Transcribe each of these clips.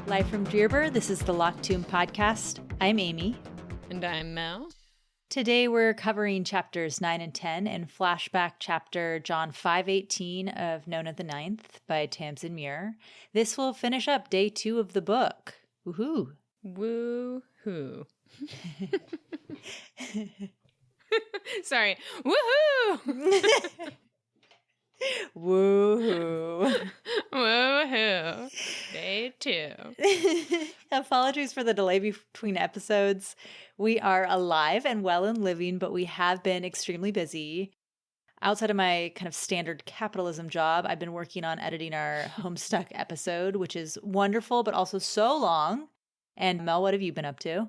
Live from Dearborn, this is the Locked Tomb podcast. I'm Amy. And I'm Mel. Today we're covering chapters 9 and 10 and flashback chapter John 5:18 of Nona the Ninth by Tamsyn Muir. This will finish up day 2 of the book. Woohoo! Woo-hoo. Sorry. Woohoo! Woohoo! Woohoo! Day 2. Apologies for the delay between episodes. We are alive and well and living, but we have been extremely busy. Outside of my kind of standard capitalism job, I've been working on editing our Homestuck episode, which is wonderful, but also so long. And Mel, what have you been up to?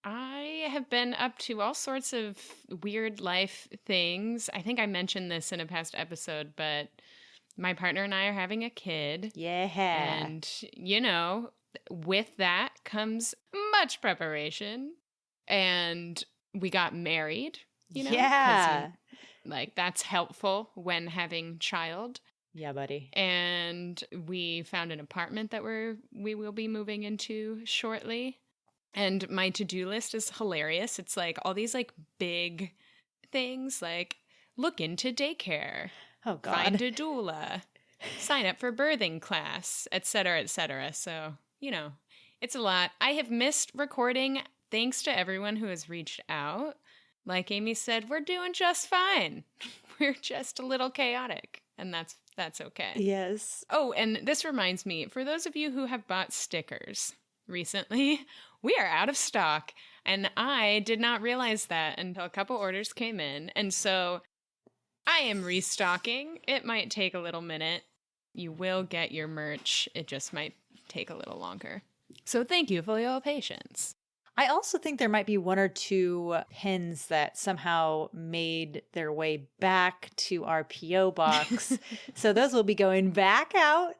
I have been up to all sorts of weird life things. I think I mentioned this in a past episode, but my partner and I are having a kid. Yeah. And, you know, with that comes much preparation. And we got married, you know? Yeah. Like, that's helpful when having child. Yeah, buddy. And we found an apartment that we will be moving into shortly. And my to-do list is hilarious. It's like all these like big things like look into daycare. Oh, God. Find a doula. Sign up for birthing class, et cetera, et cetera. So, you know, it's a lot. I have missed recording thanks to everyone who has reached out. Like Amy said, we're doing just fine. We're just a little chaotic, and that's okay. Yes. Oh, and this reminds me, for those of you who have bought stickers recently, we are out of stock, and I did not realize that until a couple orders came in, and so I am restocking. It might take a little minute. You will get your merch. It just might take a little longer. So thank you for your patience. I also think there might be 1 or 2 pins that somehow made their way back to our P.O. box. So those will be going back out.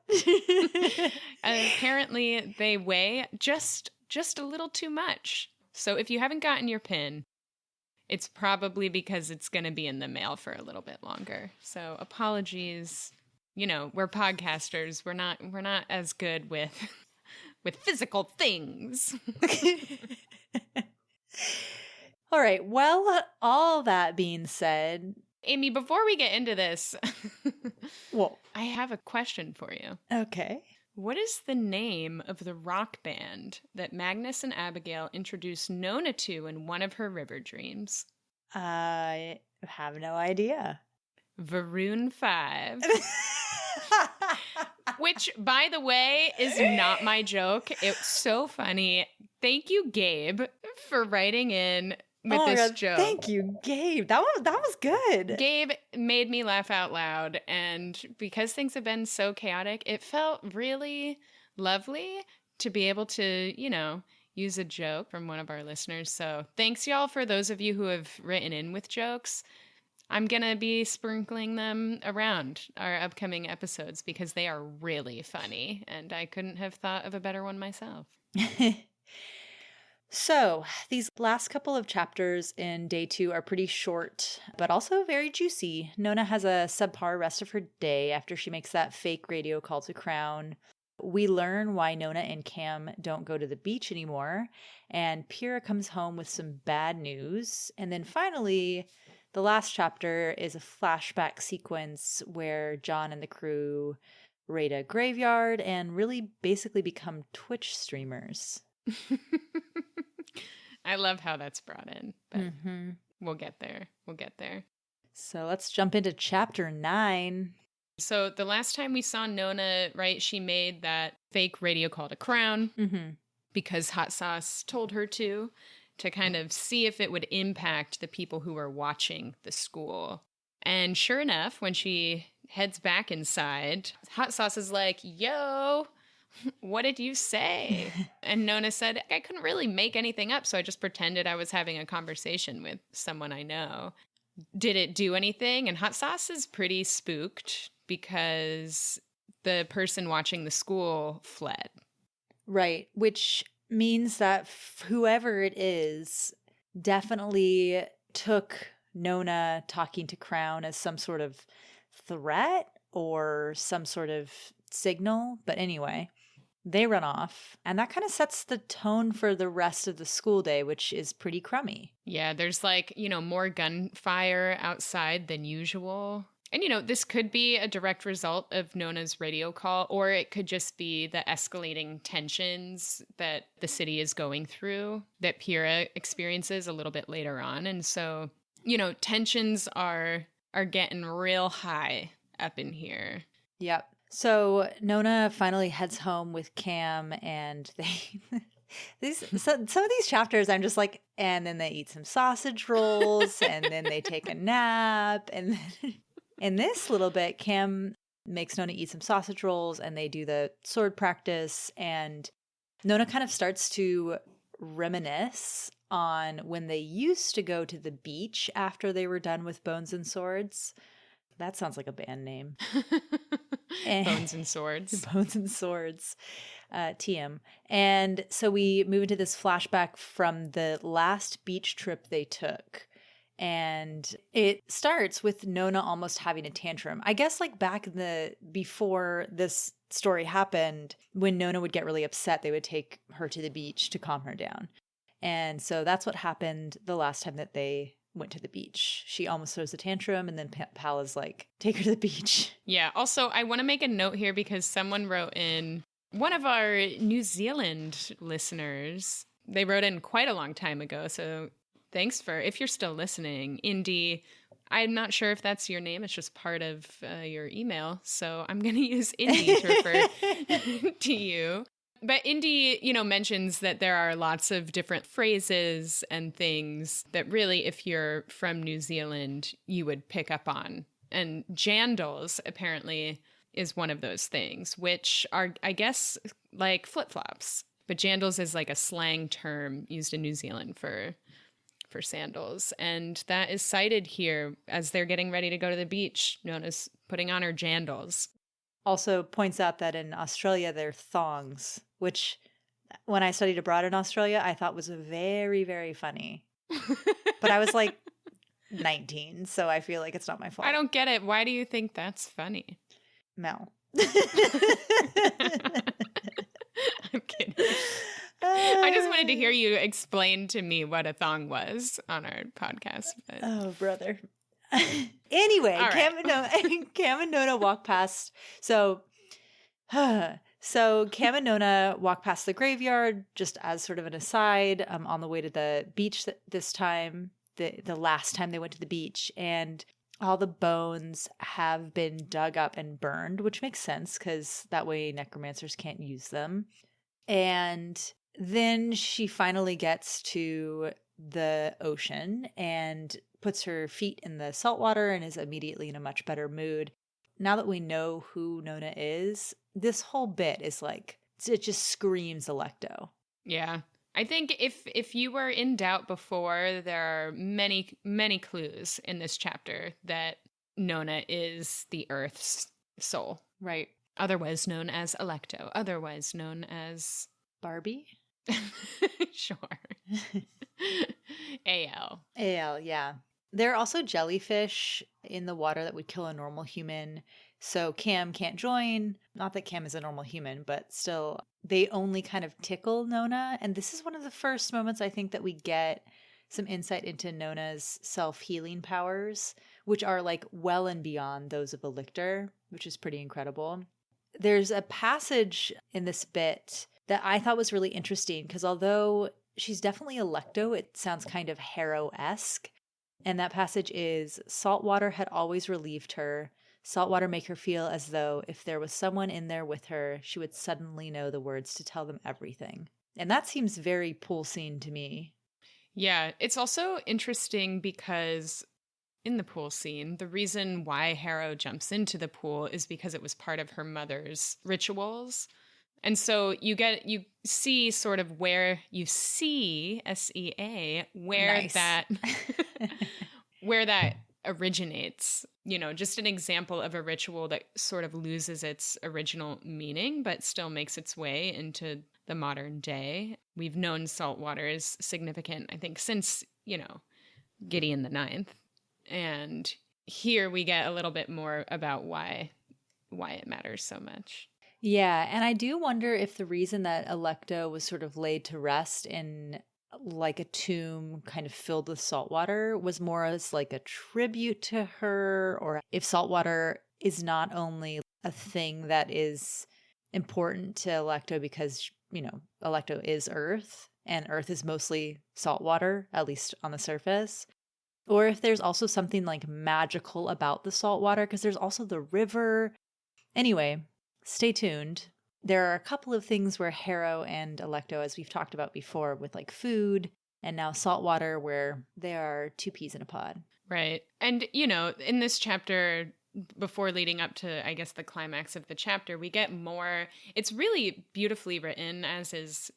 Apparently they weigh just a little too much. So if you haven't gotten your pin, it's probably because it's going to be in the mail for a little bit longer. So apologies. You know, we're podcasters. We're not as good with physical things. All right. Well, all that being said, Amy, before we get into this, well, I have a question for you. Okay. What is the name of the rock band that Magnus and Abigail introduced Nona to in one of her river dreams? I have no idea. Varun 5. Which, by the way, is not my joke. It's so funny. Thank you, Gabe, for writing in with this joke. Thank you, Gabe. That was good. Gabe made me laugh out loud, and because things have been so chaotic, it felt really lovely to be able to, you know, use a joke from one of our listeners. So thanks, y'all, for those of you who have written in with jokes. I'm going to be sprinkling them around our upcoming episodes because they are really funny, and I couldn't have thought of a better one myself. So, these last couple of chapters in day 2 are pretty short, but also very juicy. Nona has a subpar rest of her day after she makes that fake radio call to Crown. We learn why Nona and Cam don't go to the beach anymore, and Pyrrha comes home with some bad news. And then finally, the last chapter is a flashback sequence where John and the crew raid a graveyard and really basically become Twitch streamers. I love how that's brought in, but we'll get there. We'll get there. So let's jump into chapter 9. So the last time we saw Nona, right, she made that fake radio call to Crown because Hot Sauce told her to kind of see if it would impact the people who were watching the school. And sure enough, when she heads back inside, Hot Sauce is like, yo, what did you say? And Nona said, I couldn't really make anything up, so I just pretended I was having a conversation with someone I know. Did it do anything? And Hot Sauce is pretty spooked because the person watching the school fled. Right, which means that whoever it is definitely took Nona talking to Crown as some sort of threat or some sort of signal. But anyway, They run off, and that kind of sets the tone for the rest of the school day, which is pretty crummy. Yeah, there's like, more gunfire outside than usual. And, this could be a direct result of Nona's radio call, or it could just be the escalating tensions that the city is going through that Pyrrha experiences a little bit later on. And so, tensions are getting real high up in here. Yep. So Nona finally heads home with Cam, and some of these chapters I'm just like, and then they eat some sausage rolls, and then they take a nap, and then in this little bit, Cam makes Nona eat some sausage rolls, and they do the sword practice, and Nona kind of starts to reminisce on when they used to go to the beach after they were done with Bones and Swords. That sounds like a band name. Bones and Swords. Bones and Swords. TM. And so we move into this flashback from the last beach trip they took. And it starts with Nona almost having a tantrum. I guess like back before this story happened, when Nona would get really upset, they would take her to the beach to calm her down. And so that's what happened the last time that they went to the beach. She almost throws a tantrum, and then Pal is like, take her to the beach. Yeah. Also, I want to make a note here because someone wrote in, one of our New Zealand listeners, they wrote in quite a long time ago. So thanks if you're still listening, Indy. I'm not sure if that's your name. It's just part of your email. So I'm going to use Indy to refer to you. But Indy, mentions that there are lots of different phrases and things that really, if you're from New Zealand, you would pick up on. And jandals apparently is one of those things, which are, I guess, like flip-flops. But jandals is like a slang term used in New Zealand for sandals. And that is cited here as they're getting ready to go to the beach. Nona's putting on her jandals. Also points out that in Australia, they're thongs, which when I studied abroad in Australia, I thought was very, very funny. But I was like 19, so I feel like it's not my fault. I don't get it. Why do you think that's funny? Mel. I'm kidding. I just wanted to hear you explain to me what a thong was on our podcast. But... Oh, brother. Anyway, right. Cam and Nona walk past. So Cam and Nona walk past the graveyard just as sort of an aside on the way to the beach this time, the last time they went to the beach. And all the bones have been dug up and burned, which makes sense because that way necromancers can't use them. And then she finally gets to the ocean and puts her feet in the salt water and is immediately in a much better mood. Now that we know who Nona is, this whole bit is like, it just screams Electo. Yeah. I think if you were in doubt before, there are many, many clues in this chapter that Nona is the Earth's soul. Right. Otherwise known as Electo. Otherwise known as... Barbie? Sure. AL. AL, yeah. There are also jellyfish in the water that would kill a normal human. So Cam can't join. Not that Cam is a normal human, but still, they only kind of tickle Nona. And this is one of the first moments I think that we get some insight into Nona's self-healing powers, which are like well and beyond those of a lictor, which is pretty incredible. There's a passage in this bit that I thought was really interesting because although she's definitely Electo, it sounds kind of Harrow-esque. And that passage is, salt water had always relieved her. Salt water make her feel as though if there was someone in there with her, she would suddenly know the words to tell them everything. And that seems very pool scene to me. Yeah, it's also interesting because in the pool scene, the reason why Harrow jumps into the pool is because it was part of her mother's rituals. And so you see sort of where you see SEA, where nice. where that originates, just an example of a ritual that sort of loses its original meaning, but still makes its way into the modern day. We've known salt water is significant, I think, since, Gideon the Ninth. And here we get a little bit more about why it matters so much. Yeah, and I do wonder if the reason that Alecto was sort of laid to rest in like a tomb kind of filled with salt water was more as like a tribute to her, or if salt water is not only a thing that is important to Alecto because, Alecto is Earth and Earth is mostly salt water, at least on the surface. Or if there's also something like magical about the salt water, because there's also the river. Anyway, stay tuned. There are a couple of things where Harrow and Alecto, as we've talked about before, with like food and now salt water, where they are two peas in a pod. Right. And, in this chapter, before leading up to, I guess, the climax of the chapter, we get more. It's really beautifully written, as is,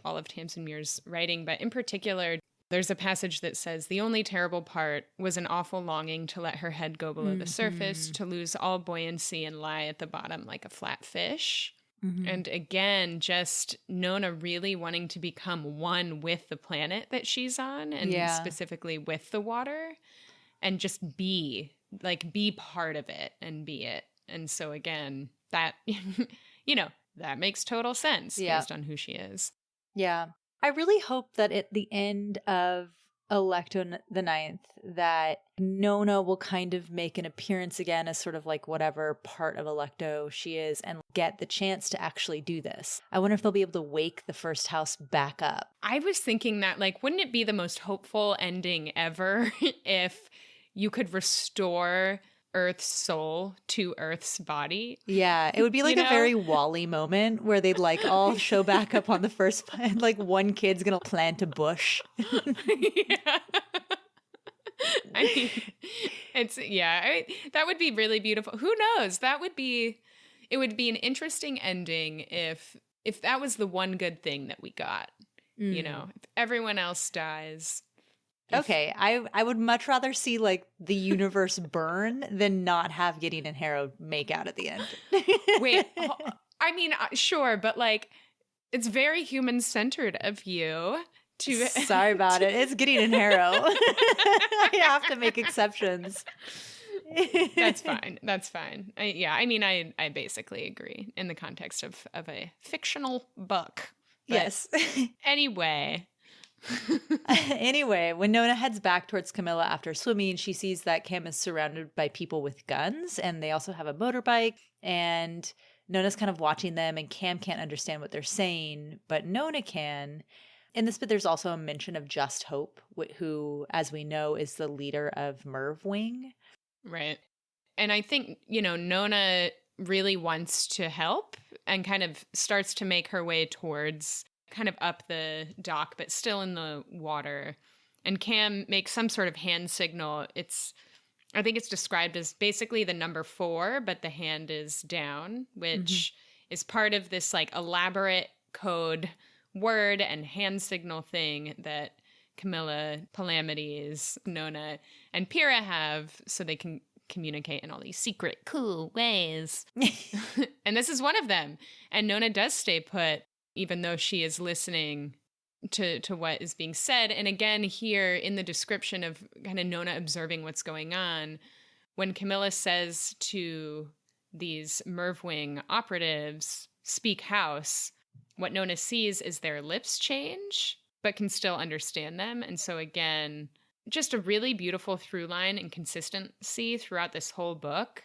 all of Tamsyn Muir's writing. But in particular, there's a passage that says, "The only terrible part was an awful longing to let her head go below the surface, to lose all buoyancy and lie at the bottom like a flat fish." Mm-hmm. And again, just Nona really wanting to become one with the planet that she's on, and specifically with the water, and just be part of it and be it. And so again, that, that makes total sense based on who she is. Yeah. I really hope that at the end of Alecto the Ninth, that Nona will kind of make an appearance again as sort of like whatever part of Alecto she is and get the chance to actually do this. I wonder if they'll be able to wake the first house back up. I was thinking that, wouldn't it be the most hopeful ending ever if you could restore Earth's soul to Earth's body? Yeah, it would be like a very Wall-E moment where they'd all show back up on the first planet. Like one kid's gonna plant a bush. Yeah. I mean, that would be really beautiful. Who knows? It would be an interesting ending if that was the one good thing that we got. If everyone else dies. Okay, I would much rather see the universe burn than not have Gideon and Harrow make out at the end. Wait, I mean, sure, but it's very human-centered of you to... Sorry about it. It's Gideon and Harrow. I have to make exceptions. That's fine. I basically agree in the context of a fictional book. Yes. Anyway... Anyway, when Nona heads back towards Camilla after swimming, she sees that Cam is surrounded by people with guns, and they also have a motorbike, and Nona's kind of watching them, and Cam can't understand what they're saying, but Nona can. In this bit, there's also a mention of Just Hope, who, as we know, is the leader of Merv Wing. Right. And I think, Nona really wants to help and kind of starts to make her way towards kind of up the dock, but still in the water. And Cam makes some sort of hand signal. I think it's described as basically the number 4, but the hand is down, which is part of this elaborate code word and hand signal thing that Camilla, Palamides, Nona, and Pyrrha have so they can communicate in all these secret, cool ways. And this is one of them. And Nona does stay put, even though she is listening to what is being said. And again, here in the description of kind of Nona observing what's going on, when Camilla says to these Mervwing operatives, "Speak house," what Nona sees is their lips change, but can still understand them. And so again, just a really beautiful through line and consistency throughout this whole book,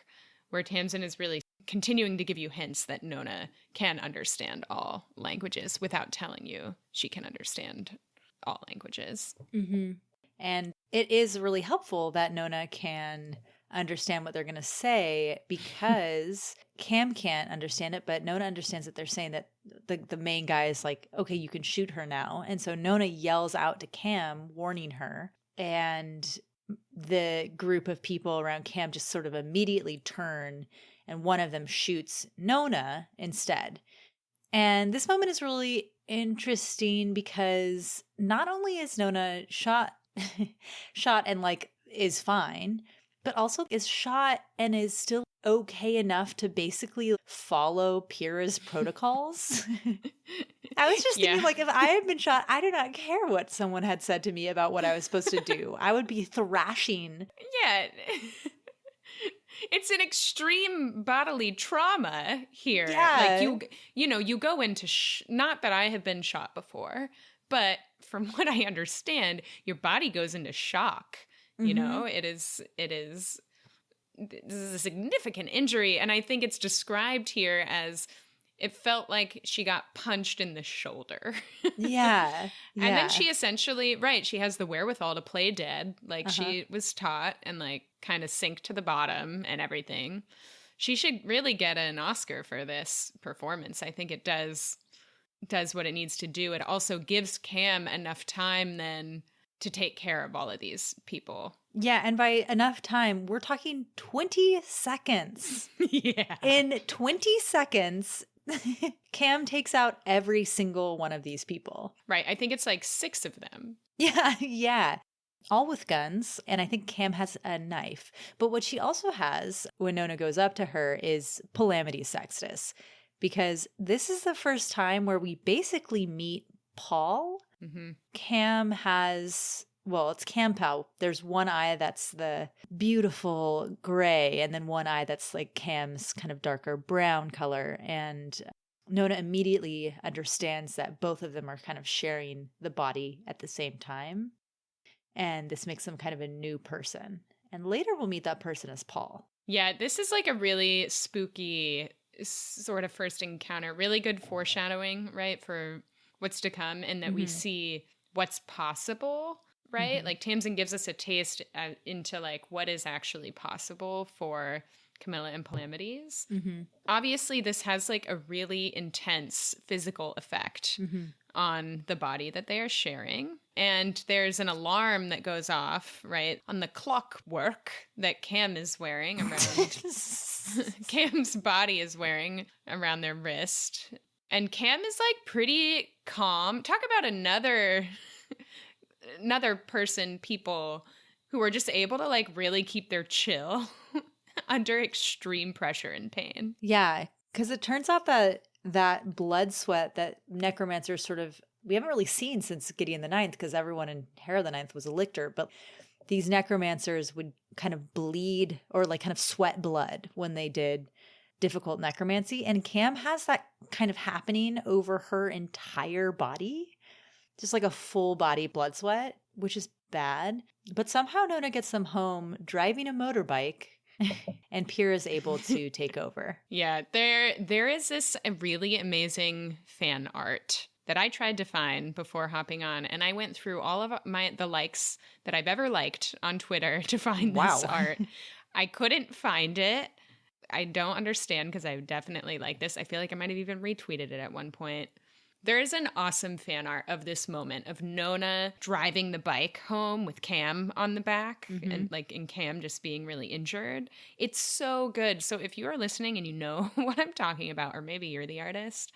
where Tamsyn is really continuing to give you hints that Nona can understand all languages without telling you she can understand all languages. Mm-hmm. And it is really helpful that Nona can understand what they're going to say, because Cam can't understand it, but Nona understands that they're saying that the main guy is like, okay, you can shoot her now. And so Nona yells out to Cam, warning her, and the group of people around Cam just sort of immediately turn, and one of them shoots Nona instead. And this moment is really interesting because not only is Nona shot and is fine, but also is shot and is still okay enough to basically follow Pyrrha's protocols. I was just thinking, if I had been shot, I do not care what someone had said to me about what I was supposed to do. I would be thrashing. Yeah. It's an extreme bodily trauma here. Yeah. Like you go into not that I have been shot before, but from what I understand, your body goes into shock. Mm-hmm. This is a significant injury, and I think it's described here as it felt like she got punched in the shoulder. Yeah. And then Yeah. she essentially, right, she has the wherewithal to play dead, like Uh-huh. she was taught, and like kind of sink to the bottom and everything. She should really get an Oscar for this performance. I think it does what it needs to do. It also gives Cam enough time then to take care of all of these people. Yeah, and by enough time, we're talking 20 seconds. Yeah. In 20 seconds, Cam takes out every single one of these people. Right. I think it's like 6 of them. Yeah, yeah. All with guns, and I think Cam has a knife. But what she also has when Nona goes up to her is Palamity Sextus, because this is the first time where we basically meet Paul. Mm-hmm. Cam has, well, it's Cam Pal. There's one eye that's the beautiful gray, and then one eye that's like Cam's kind of darker brown color. And Nona immediately understands that both of them are kind of sharing the body at the same time. And this makes them kind of a new person. And later we'll meet that person as Paul. Yeah, this is like a really spooky sort of first encounter. Really good foreshadowing, right, for what's to come, and that we see what's possible, right? Like Tamsyn gives us a taste into like what is actually possible for Camilla and Palamides. Obviously, this has like a really intense physical effect on the body that they are sharing. And there's an alarm that goes off, right, on the clockwork that Cam is wearing around Cam's body is wearing around their wrist. And Cam is like pretty calm. Talk about another people who are just able to like really keep their chill under extreme pressure and pain. Yeah, because it turns out that blood sweat that necromancers sort of, we haven't really seen since Gideon the Ninth, because everyone in Hera the Ninth was a lictor, but these necromancers would kind of bleed or like kind of sweat blood when they did difficult necromancy. And Cam has that kind of happening over her entire body, just like a full body blood sweat, which is bad. But somehow Nona gets them home driving a motorbike. And Pyrrha is able to take over. Yeah, there is this really amazing fan art that I tried to find before hopping on, and I went through all of the likes that I've ever liked on Twitter to find this art. I couldn't find it. I don't understand, because I definitely like this. I feel like I might have even retweeted it at one point. There is an awesome fan art of this moment of Nona driving the bike home with Cam on the back and Cam just being really injured. It's so good. So if you are listening and you know what I'm talking about, or maybe you're the artist,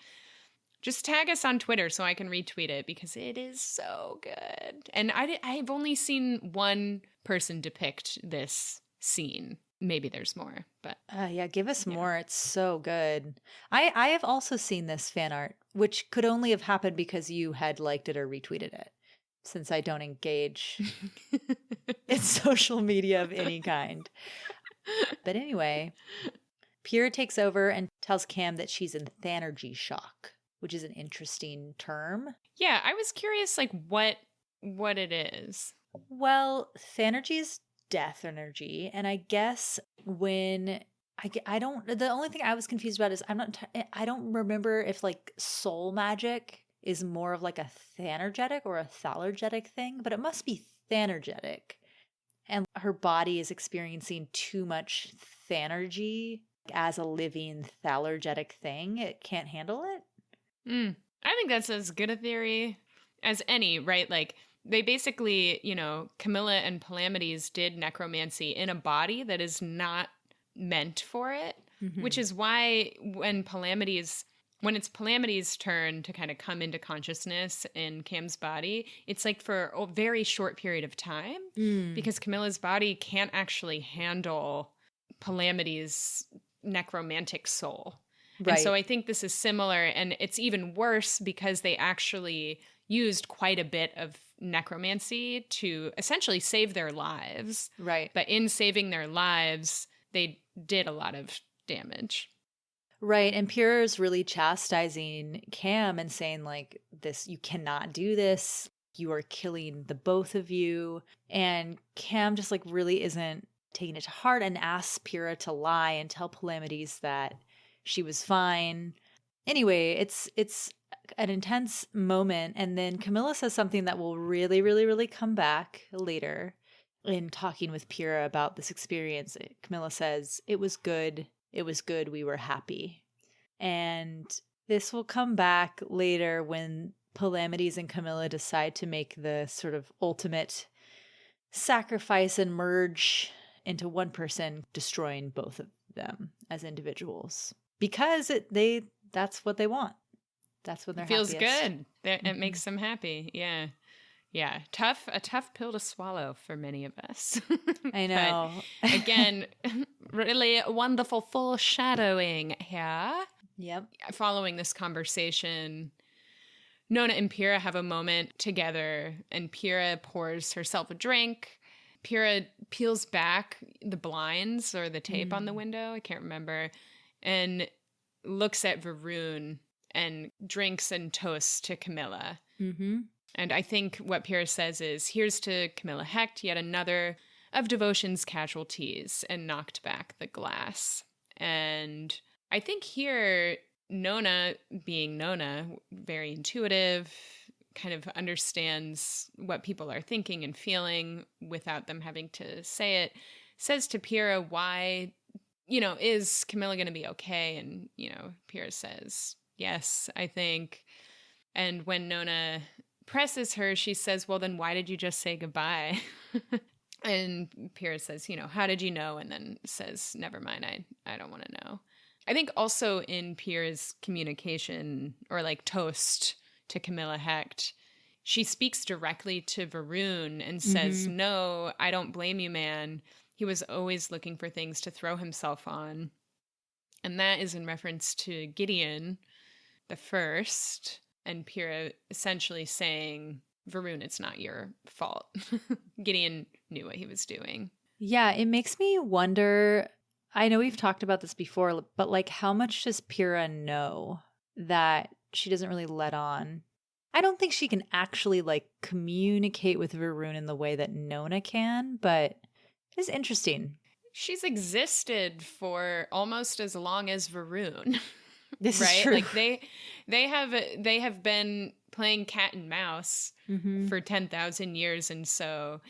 just tag us on Twitter so I can retweet it, because it is so good. And I've only seen one person depict this scene. Maybe there's more, but yeah, give us more. It's so good. I have also seen this fan art, which could only have happened because you had liked it or retweeted it, since I don't engage in social media of any kind. But anyway, Pyrrha takes over and tells Cam that she's in thanergy shock, which is an interesting term. Yeah, I was curious, like what it is. Well, thanergy is death energy, and I guess when I don't, the only thing I was confused about is I don't remember if like soul magic is more of like a thanergetic or a thalergetic thing, but it must be thanergetic, and her body is experiencing too much thanergy as a living thalergetic thing. It can't handle it. I think that's as good a theory as any, right? Like, they basically, Camilla and Palamides did necromancy in a body that is not meant for it, which is why when it's Palamides' turn to kind of come into consciousness in Cam's body, it's like for a very short period of time, because Camilla's body can't actually handle Palamides' necromantic soul. Right. And so I think this is similar, and it's even worse because they actually used quite a bit of necromancy to essentially save their lives. Right. But in saving their lives, they did a lot of damage. Right. And Pyrrha's really chastising Cam and saying, like, this, you cannot do this. You are killing the both of you. And Cam just, like, really isn't taking it to heart and asks Pyrrha to lie and tell Palamedes that she was fine. Anyway, it's an intense moment. And then Camilla says something that will really, really, really come back later in talking with Pyrrha about this experience. Camilla says, it was good. It was good. We were happy. And this will come back later when Palamedes and Camilla decide to make the sort of ultimate sacrifice and merge into one person, destroying both of them as individuals. Because that's what they want. That's what they're feels happiest. Good. It makes them happy. Yeah. Yeah. A tough pill to swallow for many of us. I know. But, again, really wonderful foreshadowing here. Yep. Following this conversation, Nona and Pyrrha have a moment together, and Pyrrha pours herself a drink. Pyrrha peels back the blinds or the tape on the window, I can't remember, and looks at Varun and drinks and toasts to Camilla. Mm-hmm. And I think what Pyrrha says is, here's to Camilla Hecht, yet another of devotion's casualties, and knocked back the glass. And I think here, Nona, being Nona, very intuitive, kind of understands what people are thinking and feeling without them having to say it, says to Pyrrha, why, is Camilla going to be okay? And, Pyrrha says, yes, I think. And when Nona presses her, she says, well, then why did you just say goodbye? And Pyrrha says, how did you know? And then says, never mind, I don't want to know. I think also in Pyrrha's communication or like toast to Camilla Hecht, she speaks directly to Varun and says, no, I don't blame you, man. He was always looking for things to throw himself on. And that is in reference to Gideon the first, and Pyrrha essentially saying, Varun, it's not your fault. Gideon knew what he was doing. Yeah, it makes me wonder, I know we've talked about this before, but like how much does Pyrrha know that she doesn't really let on? I don't think she can actually like communicate with Varun in the way that Nona can, but it's interesting. She's existed for almost as long as Varun. This right? is true. Like they have been playing cat and mouse for 10,000 years. And so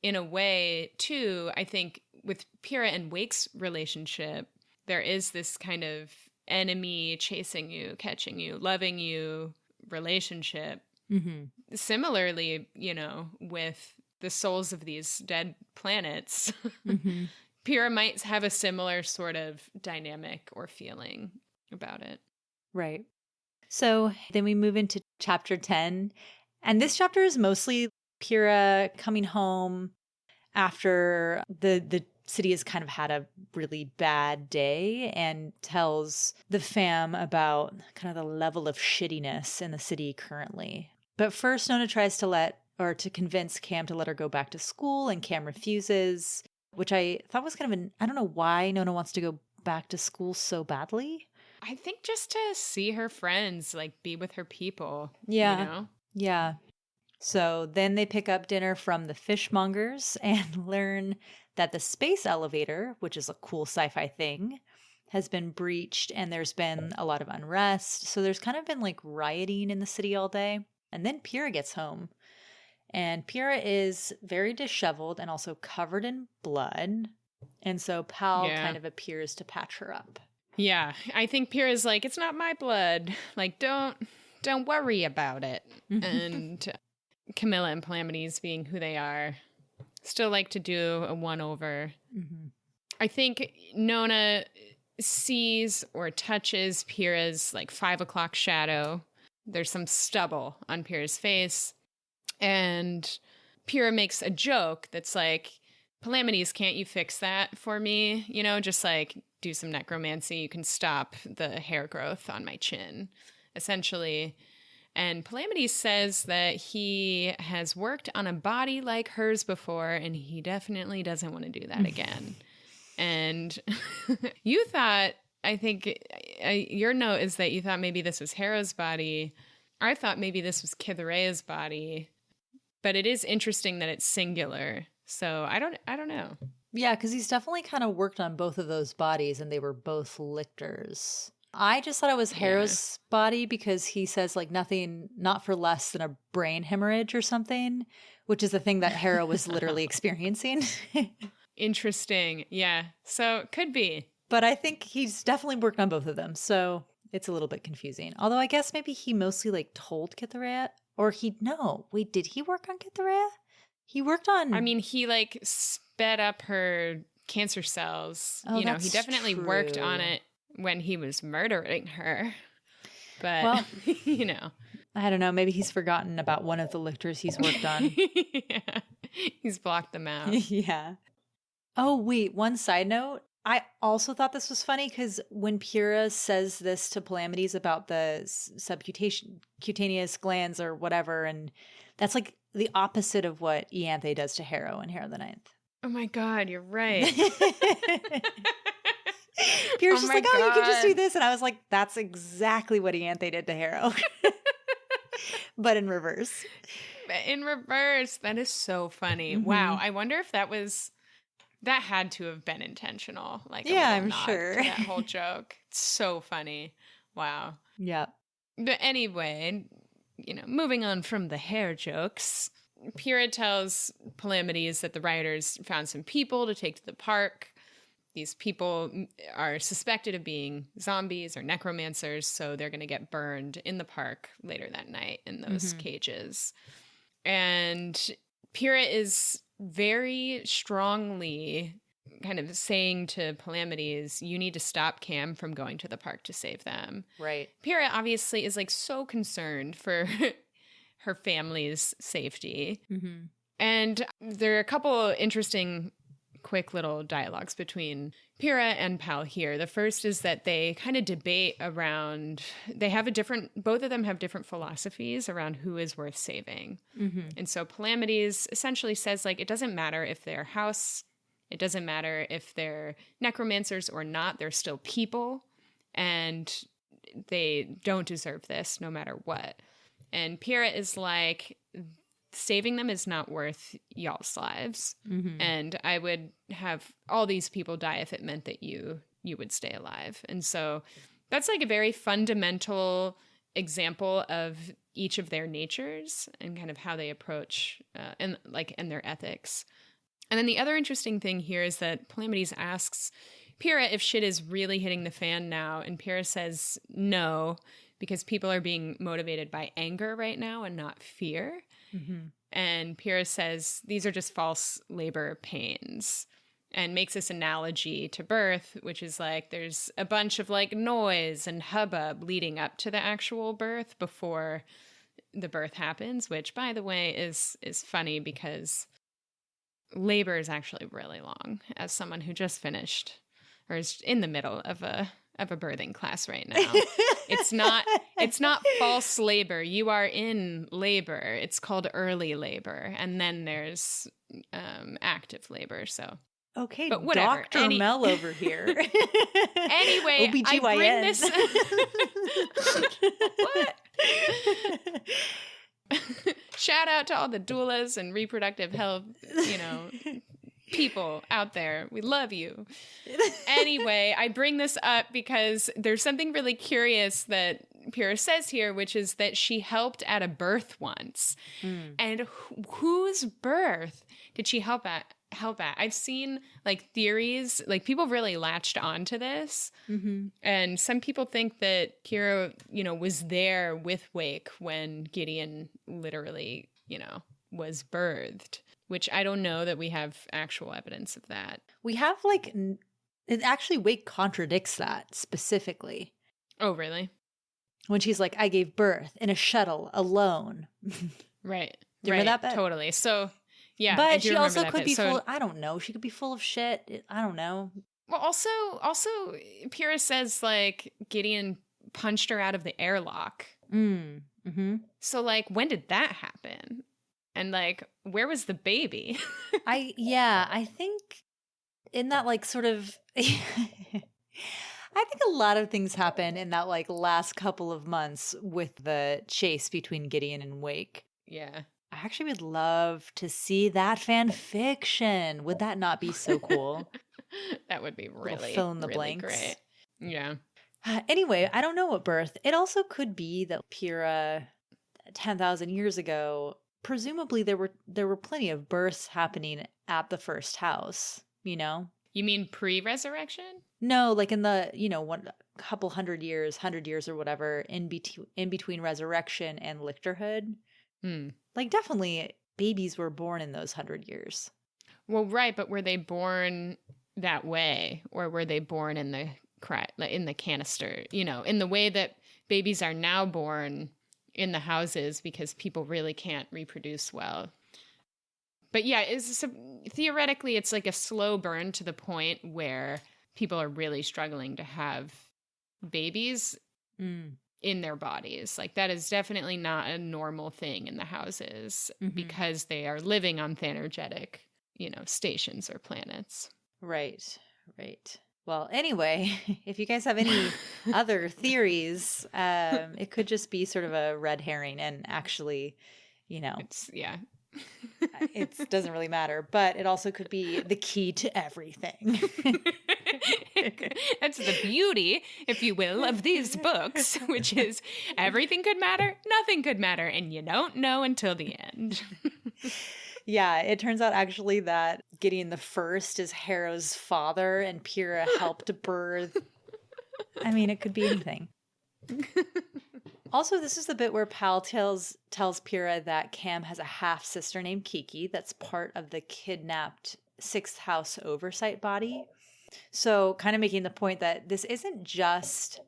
in a way, too, I think with Pyrrha and Wake's relationship, there is this kind of enemy chasing you, catching you, loving you relationship. Similarly, with the souls of these dead planets, Pyrrha might have a similar sort of dynamic or feeling about it. Right. So then we move into chapter 10. And this chapter is mostly Pyrrha coming home after the city has kind of had a really bad day and tells the fam about kind of the level of shittiness in the city currently. But first, Nona tries to convince Cam to let her go back to school, and Cam refuses, which I thought was kind of I don't know why Nona wants to go back to school so badly. I think just to see her friends, like be with her people. Yeah. Yeah. So then they pick up dinner from the fishmongers and learn that the space elevator, which is a cool sci-fi thing, has been breached and there's been a lot of unrest. So there's kind of been like rioting in the city all day. And then Pyrrha gets home. And Pyrrha is very disheveled and also covered in blood. And so Pal kind of appears to patch her up. Yeah, I think Pyrrha's like, it's not my blood. Like, don't worry about it. And Camilla and Palamedes, being who they are, still like to do a one-over. I think Nona sees or touches Pyrrha's like 5 o'clock shadow. There's some stubble on Pyrrha's face. And Pyrrha makes a joke that's like, Palamedes, can't you fix that for me? Just like do some necromancy. You can stop the hair growth on my chin, essentially. And Palamedes says that he has worked on a body like hers before, and he definitely doesn't want to do that again. And you thought, I think your note is that you thought maybe this was Hera's body. I thought maybe this was Kithurea's body, but it is interesting that it's singular. So I don't know. Yeah, because he's definitely kind of worked on both of those bodies, and they were both lictors. I just thought it was Hera's body because he says like nothing, not for less than a brain hemorrhage or something, which is the thing that Hera was literally experiencing. Interesting. Yeah. So could be. But I think he's definitely worked on both of them. So it's a little bit confusing. Although I guess maybe he mostly like told Kithurea, or wait, did he work on Kithurea? He worked on. I mean, he like sped up her cancer cells. Oh, he definitely true. Worked on it when he was murdering her. But, well, I don't know. Maybe he's forgotten about one of the lictors he's worked on. Yeah. He's blocked them out. Yeah. Oh, wait. One side note. I also thought this was funny because when Pyrrha says this to Palamedes about the subcutaneous glands or whatever, and that's like the opposite of what Ianthe does to Harrow in Harrow the Ninth. Oh my God, you're right. Pyrrha's just like, God. You can just do this. And I was like, that's exactly what Ianthe did to Harrow. But in reverse. In reverse. That is so funny. Mm-hmm. Wow. I wonder if that had to have been intentional. Like, yeah, I'm sure. That whole joke. It's so funny. Wow. Yeah. But anyway, moving on from the hair jokes, Pyrrha tells Palamedes that the rioters found some people to take to the park. These people are suspected of being zombies or necromancers, so they're going to get burned in the park later that night in those cages. And Pyrrha is very strongly kind of saying to Palamedes, you need to stop Cam from going to the park to save them. Right. Pyrrha obviously is like so concerned for her family's safety. Mm-hmm. And there are a couple interesting quick little dialogues between Pyrrha and Pal here. The first is that they kind of debate around, both of them have different philosophies around who is worth saving. Mm-hmm. And so Palamedes essentially says, like, it doesn't matter if they're house, it doesn't matter if they're necromancers or not, they're still people, and they don't deserve this no matter what. And Pyrrha is like, saving them is not worth y'all's lives. Mm-hmm. And I would have all these people die if it meant that you would stay alive. And so that's like a very fundamental example of each of their natures and kind of how they approach and their ethics. And then the other interesting thing here is that Palamedes asks Pyrrha if shit is really hitting the fan now. And Pyrrha says no, because people are being motivated by anger right now and not fear. Mm-hmm. And Pyrrha says these are just false labor pains and makes this analogy to birth, which is like there's a bunch of like noise and hubbub leading up to the actual birth before the birth happens, which, by the way, is funny because labor is actually really long. As someone who just finished or is in the middle of a birthing class right now. It's not false labor. You are in labor. It's called early labor. And then there's active labor. So okay, but whatever. Dr. Mel over here. Anyway, OBGYN. I bring this What? Shout out to all the doulas and reproductive health, people out there. We love you. Anyway, I bring this up because there's something really curious that Pyrrha says here, which is that she helped at a birth once. And whose birth did she help at? I've seen like theories, like people really latched onto this. Mm-hmm. And some people think that Pyrrha, was there with Wake when Gideon literally, was birthed. Which I don't know that we have actual evidence of that. We have it actually Wake contradicts that specifically. Oh, really? When she's like, I gave birth in a shuttle alone. Right. Do you remember that bit? Totally. So, yeah. But she also could be full, I don't know. She could be full of shit. I don't know. Well, also, Pyrrha says like Gideon punched her out of the airlock. Mm-hmm. So like, when did that happen? And like, where was the baby? I think in that like sort of I think a lot of things happen in that like last couple of months with the chase between Gideon and Wake. Yeah. I actually would love to see that fan fiction. Would that not be so cool? That would be really, fill in the really blanks. great. Yeah. Anyway, I don't know what birth. It also could be that Pyrrha 10,000 years ago, presumably there were plenty of births happening at the first house, you know? You mean pre-resurrection? No, like in the, one couple 100 years or whatever in between resurrection and lictorhood. Like definitely babies were born in those 100 years. Well, right, but were they born that way, or were they born in the canister, in the way that babies are now born in the houses because people really can't reproduce well? But yeah, theoretically, it's like a slow burn to the point where people are really struggling to have babies in their bodies. Like that is definitely not a normal thing in the houses because they are living on thanergetic, stations or planets. Right. Well, anyway, if you guys have any other theories, it could just be sort of a red herring and actually, it doesn't really matter, but it also could be the key to everything. That's the beauty, if you will, of these books, which is everything could matter, nothing could matter, and you don't know until the end. Yeah, it turns out actually that Gideon the First is Harrow's father and Pyrrha helped birth. I mean, it could be anything. Also, this is the bit where Pal tells Pyrrha that Cam has a half-sister named Kiki that's part of the kidnapped Sixth House oversight body. So kind of making the point that this isn't just,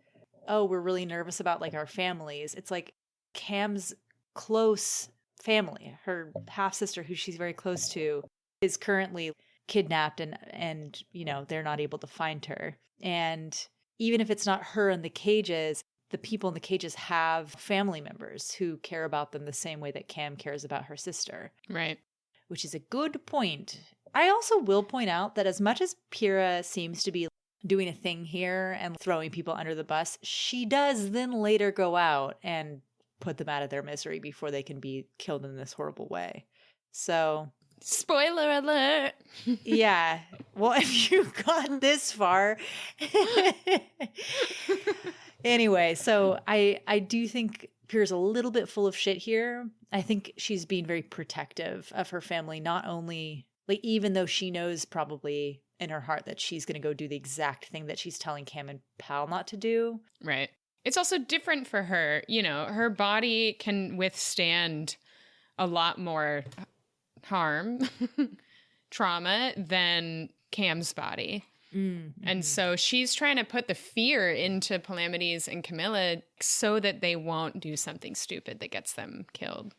oh, we're really nervous about like our families. It's like Cam's close family, her half-sister who she's very close to, is currently kidnapped and they're not able to find her. And even if it's not her in the cages, the people in the cages have family members who care about them the same way that Cam cares about her sister. Right. Which is a good point. I also will point out that as much as Pyrrha seems to be doing a thing here and throwing people under the bus, she does then later go out and put them out of their misery before they can be killed in this horrible way. So... Spoiler alert! Yeah. Well, if you got this far... Anyway, so I do think Pyrrha's a little bit full of shit here. I think she's being very protective of her family, not only, like, even though she knows probably in her heart that she's going to go do the exact thing that she's telling Cam and Pal not to do. Right. It's also different for her. Her body can withstand a lot more harm, trauma than Cam's body. And so she's trying to put the fear into Palamedes and Camilla so that they won't do something stupid that gets them killed.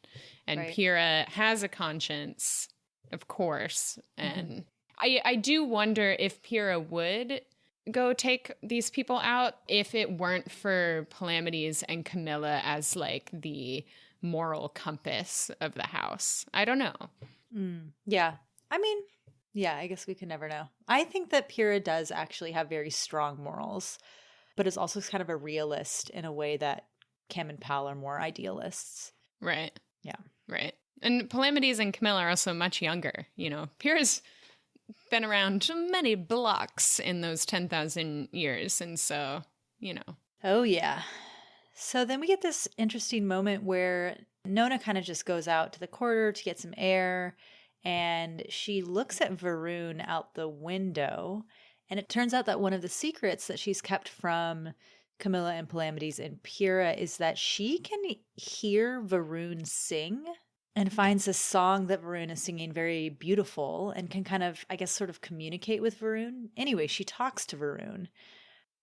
And right. Pyrrha has a conscience, of course. And I do wonder if Pyrrha would go take these people out if it weren't for Palamedes and Camilla as like the moral compass of the house. I don't know. Yeah. I mean... Yeah, I guess we can never know. I think that Pyrrha does actually have very strong morals, but is also kind of a realist in a way that Cam and Pal are more idealists. Right. Yeah. Right. And Palamedes and Camilla are also much younger. Pyrrha's been around many blocks in those 10,000 years. And so, Oh, yeah. So then we get this interesting moment where Nona kind of just goes out to the corridor to get some air. And she looks at Varun out the window, and it turns out that one of the secrets that she's kept from Camilla and Palamedes and Pyrrha is that she can hear Varun sing and finds a song that Varun is singing very beautiful and can kind of, I guess, sort of communicate with Varun. Anyway, she talks to Varun.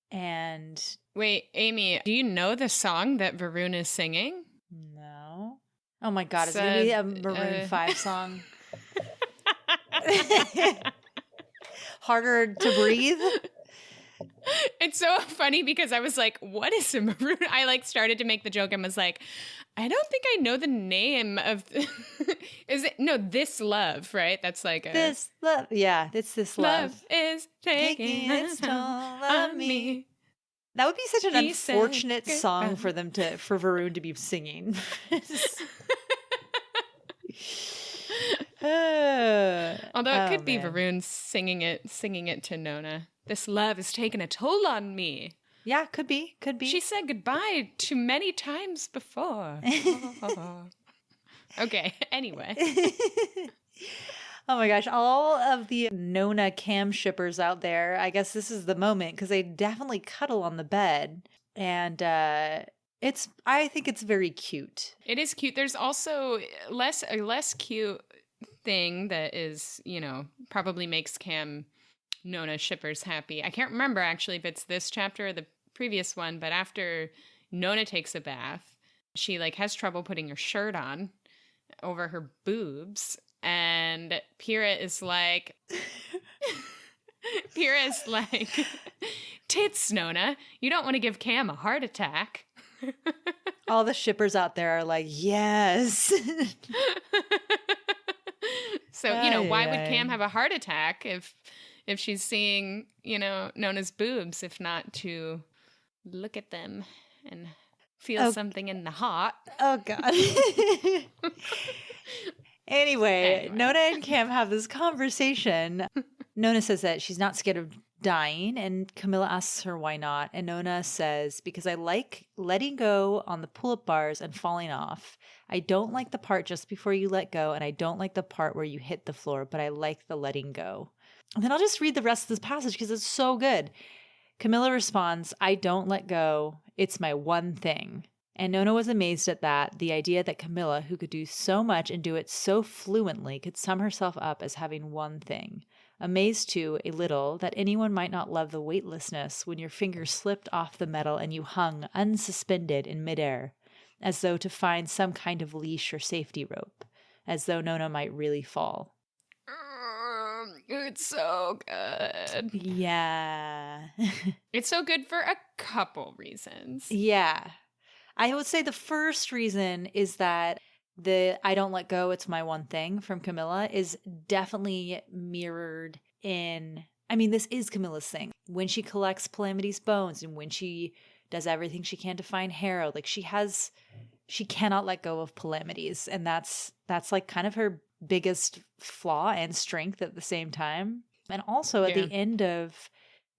And... Wait, Amy, do you know the song that Varun is singing? No. Oh my God, is it going to be a Maroon 5 song? Harder to breathe? It's so funny because I was like, what is a maroon? I like started to make the joke and was like, I don't think I know the name of is it no, This Love, right? That's like a This love. Yeah, it's this love. love is taking its toll on me. That would be such an He said unfortunate song goodbye. for them for Varun to be singing. Although it could be man. Varun singing it to Nona. This love is taking a toll on me. Yeah, could be. She said goodbye too many times before. Okay, anyway. Oh my gosh, all of the Nona Cam shippers out there, I guess this is the moment because they definitely cuddle on the bed. And I think it's very cute. It is cute. There's also a less cute thing that is, probably makes Cam Nona shippers happy. I can't remember actually if it's this chapter or the previous one, but after Nona takes a bath, she like has trouble putting her shirt on over her boobs, and Pyrrha is like tits, Nona. You don't want to give Cam a heart attack. All the shippers out there are like, yes. So, why would Cam have a heart attack if she's seeing, Nona's boobs, if not to look at them and feel something in the heart? Oh, God. Anyway, Nona and Cam have this conversation. Nona says that she's not scared of dying, and Camilla asks her why not. And Nona says, because I like letting go on the pull-up bars and falling off. I don't like the part just before you let go, and I don't like the part where you hit the floor, but I like the letting go. And then I'll just read the rest of this passage because it's so good. Camilla responds, I don't let go. It's my one thing. And Nona was amazed at that, the idea that Camilla, who could do so much and do it so fluently, could sum herself up as having one thing. Amazed, too, a little, that anyone might not love the weightlessness when your fingers slipped off the metal and you hung unsuspended in midair, as though to find some kind of leash or safety rope, as though Nona might really fall. It's so good. Yeah. It's so good for a couple reasons. Yeah. I would say the first reason is that the I don't let go, it's my one thing from Camilla is definitely mirrored in, this is Camilla's thing. When she collects Calamity's bones and when she does everything she can to find Harold, like she cannot let go of Calamities. And that's like kind of her biggest flaw and strength at the same time. And also at the end of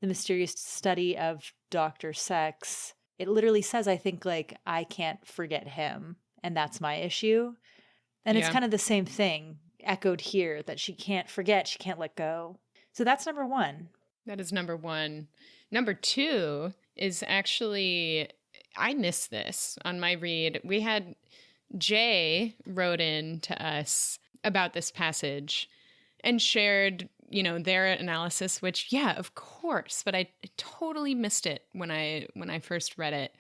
The Mysterious Study of Dr. Sex, it literally says, I think, like, I can't forget him, and that's my issue. And it's kind of the same thing echoed here, that she can't forget, she can't let go. So that's number one. That is number one. Number two is actually, I missed this on my read. We had Jay wrote in to us about this passage and shared, their analysis, which, of course, but I totally missed it when I first read it,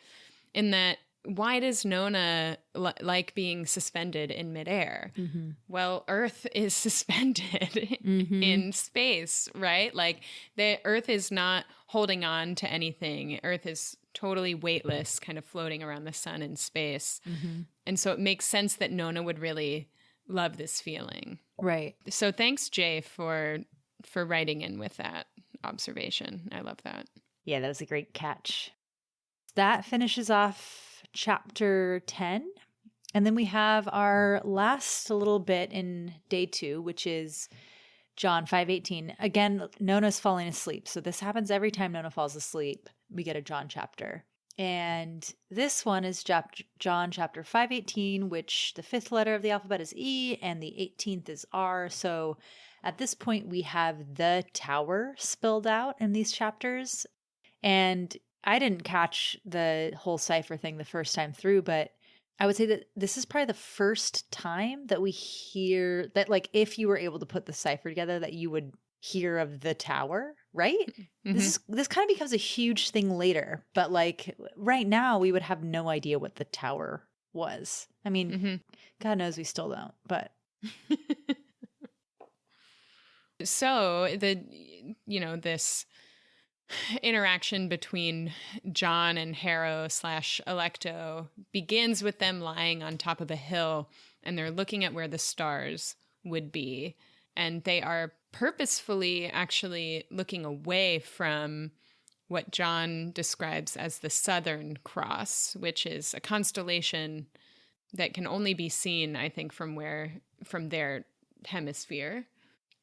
in that, why does Nona like being suspended in midair? Mm-hmm. Well, Earth is suspended in space, right? Like, the Earth is not holding on to anything. Earth is totally weightless, kind of floating around the sun in space. Mm-hmm. And so it makes sense that Nona would really love this feeling. Right. So thanks, Jay, for writing in with that observation. I love that. Yeah, that was a great catch. That finishes off chapter 10. And then we have our last little bit in day 2, which is John 5:18. Again, Nona's falling asleep. So this happens every time Nona falls asleep. We get a John chapter. And this one is John chapter 5:18, which the 5th letter of the alphabet is E and the 18th is R. So at this point, we have the tower spelled out in these chapters. And I didn't catch the whole cipher thing the first time through, but I would say that this is probably the first time that we hear that, like, if you were able to put the cipher together, that you would hear of the tower, right? Mm-hmm. This kind of becomes a huge thing later, but like right now we would have no idea what the tower was. I mean, God knows we still don't, but so this interaction between John and Harrow / Electo begins with them lying on top of a hill, and they're looking at where the stars would be. And they are purposefully actually looking away from what John describes as the Southern Cross, which is a constellation that can only be seen, I think, from their hemisphere.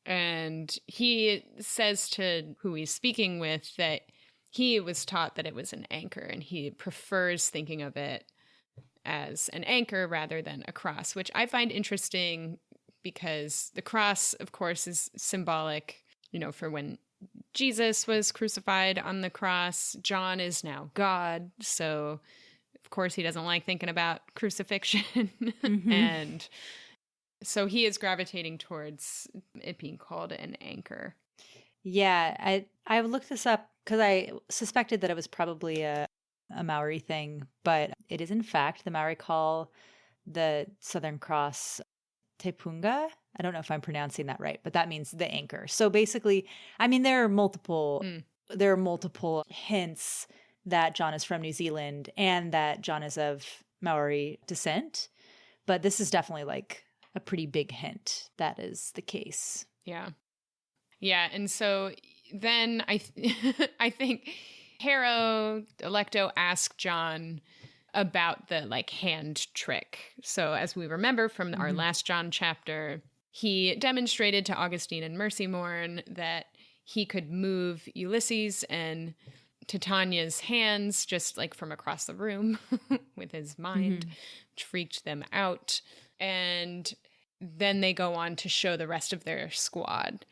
And he says to who he's speaking with that he was taught that it was an anchor, and he prefers thinking of it as an anchor rather than a cross, which I find interesting because the cross, of course, is symbolic, for when Jesus was crucified on the cross. John is now God, so of course he doesn't like thinking about crucifixion. Mm-hmm. And so he is gravitating towards it being called an anchor. Yeah, I looked this up because I suspected that it was probably a Maori thing, but it is in fact the Maori call the Southern Cross Te Punga. I don't know if I'm pronouncing that right, but that means the anchor. So basically, I mean, there are multiple hints that John is from New Zealand and that John is of Maori descent, but this is definitely like a pretty big hint that is the case. Yeah. Yeah. And so then I think Harrow, Electo asked John about the hand trick. So as we remember from our last John chapter, he demonstrated to Augustine and Mercy Morn that he could move Ulysses and Titania's hands just from across the room with his mind, which freaked them out. And then they go on to show the rest of their squad.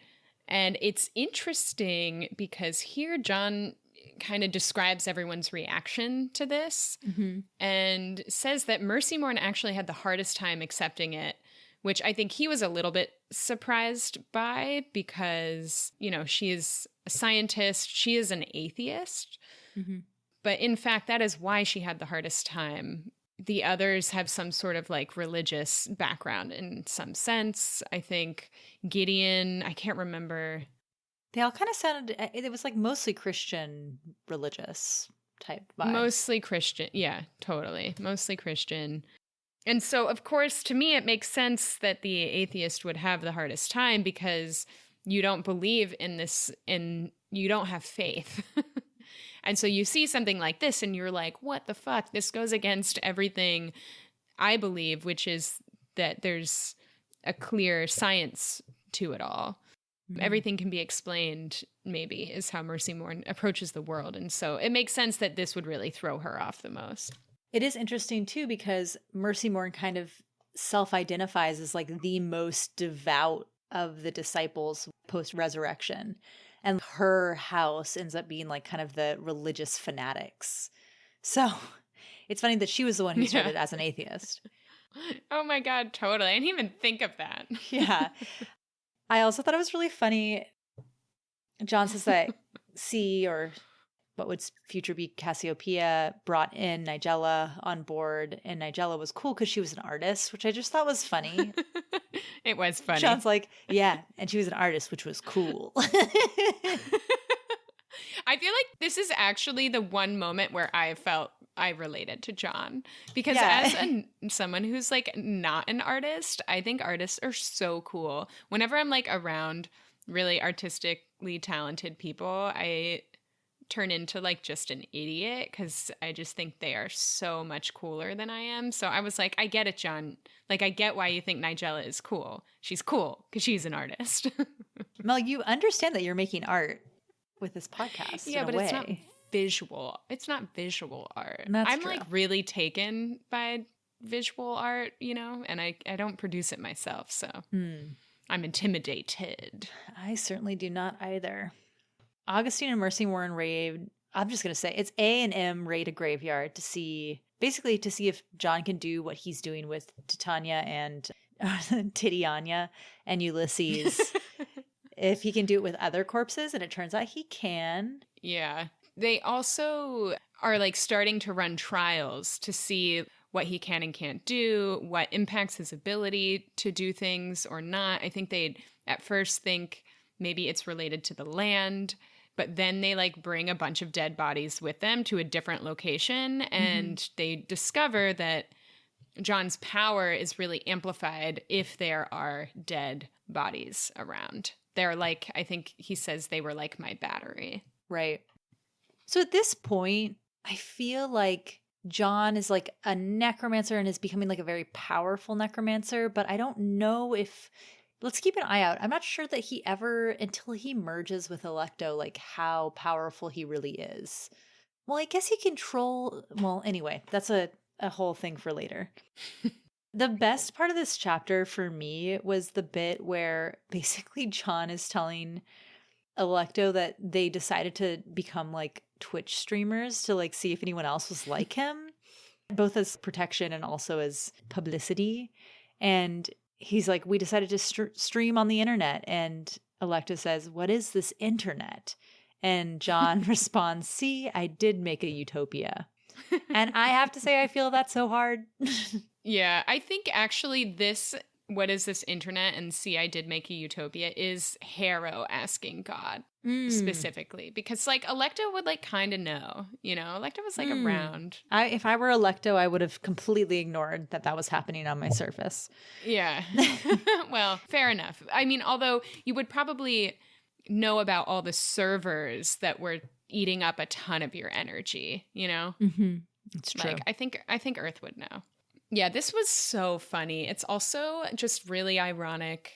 And it's interesting because here John kind of describes everyone's reaction to this and says that Mercy Morn actually had the hardest time accepting it, which I think he was a little bit surprised by because, she is a scientist, she is an atheist, but in fact, that is why she had the hardest time. The others have some sort of religious background in some sense. I think Gideon, I can't remember. They all kind of sounded, it was mostly Christian religious type vibe. Mostly Christian. Yeah, totally. Mostly Christian. And so, of course, to me, it makes sense that the atheist would have the hardest time because you don't believe in this and you don't have faith. And so you see something like this and you're like, what the fuck? This goes against everything I believe, which is that there's a clear science to it all. Everything can be explained, maybe, is how Mercy Morn approaches the world. And so it makes sense that this would really throw her off the most. It is interesting, too, because Mercy Morn kind of self-identifies as the most devout of the disciples post-resurrection. And her house ends up being kind of the religious fanatics. So it's funny that she was the one who started as an atheist. Oh my God, totally. I didn't even think of that. Yeah. I also thought it was really funny. John says that C, or what would future be Cassiopeia, brought in Nigella on board, and Nigella was cool because she was an artist, which I just thought was funny. It was funny. John's like, yeah, and she was an artist, which was cool. I feel like this is actually the one moment where I felt I related to John because as someone who's not an artist, I think artists are so cool. Whenever I'm around really artistically talented people, I turn into just an idiot because I just think they are so much cooler than I am. So I was like, I get it, John. I get why you think Nigella is cool. She's cool because she's an artist. Mel, you understand that you're making art with this podcast. Yeah, but it's not visual. It's not visual art. That's I'm true. Really taken by visual art, and I don't produce it myself, so I'm intimidated. I certainly do not either. Augustine and Mercy Morn raid, I'm just going to say, it's A and M raid a graveyard to see if John can do what he's doing with Titania and Titiania and Ulysses. If he can do it with other corpses, and it turns out he can. Yeah. They also are starting to run trials to see what he can and can't do, what impacts his ability to do things or not. I think they'd at first think maybe it's related to the land, but then they like bring a bunch of dead bodies with them to a different location, and they discover that John's power is really amplified if there are dead bodies around. They're like, I think he says they were like my battery. Right. So at this point, I feel like John is like a necromancer and is becoming like a very powerful necromancer, but I don't know if, let's keep an eye out. I'm not sure that he ever, until he merges with Electo, like how powerful he really is. Well, I guess he well, anyway, that's a whole thing for later. The best part of this chapter for me was the bit where basically John is telling Electo that they decided to become like Twitch streamers to like see if anyone else was like him, both as protection and also as publicity. And he's like, we decided to stream on the internet. And Electo says, what is this internet? And John responds, see, I did make a utopia. And I have to say, I feel that so hard. Yeah, I think actually this, what is this internet, and see, I did make a utopia, is Harrow asking God specifically. Because like Electo would like kind of know, you know, Electo was like around. If I were Electo, I would have completely ignored that was happening on my surface. Yeah. Well, fair enough. I mean, although you would probably know about all the servers that were eating up a ton of your energy, you know? Mm-hmm. It's true. Like, I think Earth would know. Yeah, this was so funny. It's also just really ironic